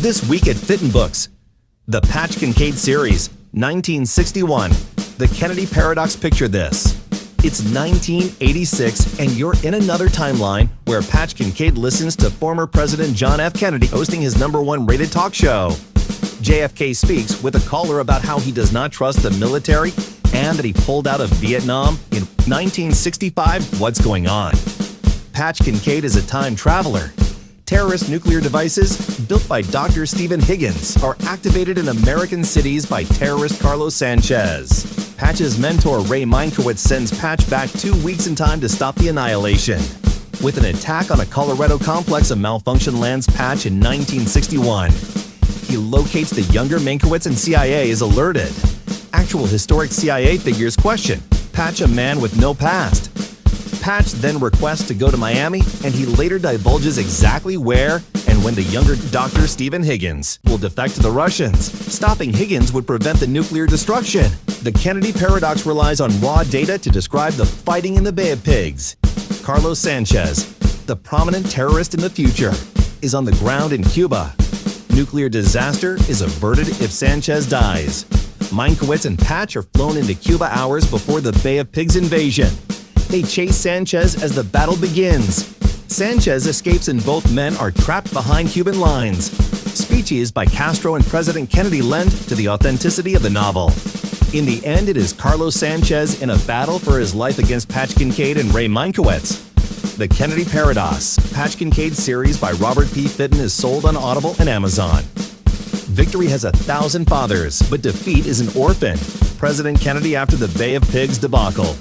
This week at Fitton Books, the Patch Kincaid series, 1961. The Kennedy Paradox. Picture this. It's 1986, and you're in another timeline where Patch Kincaid listens to former President John F. Kennedy hosting his #1 rated talk show. JFK speaks with a caller about how he does not trust the military and that he pulled out of Vietnam in 1965. What's going on? Patch Kincaid is a time traveler. Terrorist nuclear devices built by Dr. Stephen Higgins are activated in American cities by terrorist Carlos Sanchez. Patch's mentor Ray Minkowitz sends Patch back 2 weeks in time to stop the annihilation. With an attack on a Colorado complex, a malfunction lands Patch in 1961. He locates the younger Minkowitz and CIA is alerted. Actual historic CIA figures question Patch, a man with no past. Patch then requests to go to Miami, and he later divulges exactly where and when the younger Dr. Stephen Higgins will defect to the Russians. Stopping Higgins would prevent the nuclear destruction. The Kennedy Paradox relies on raw data to describe the fighting in the Bay of Pigs. Carlos Sanchez, the prominent terrorist in the future, is on the ground in Cuba. Nuclear disaster is averted if Sanchez dies. Minkowitz and Patch are flown into Cuba hours before the Bay of Pigs invasion. They chase Sanchez as the battle begins. Sanchez escapes and both men are trapped behind Cuban lines. Speeches by Castro and President Kennedy lend to the authenticity of the novel. In the end, it is Carlos Sanchez in a battle for his life against Patch Kincaid and Ray Minkowitz. The Kennedy Paradox, Patch Kincaid series by Robert P. Fitton is sold on Audible and Amazon. Victory has 1,000 fathers, but defeat is an orphan. President Kennedy after the Bay of Pigs debacle.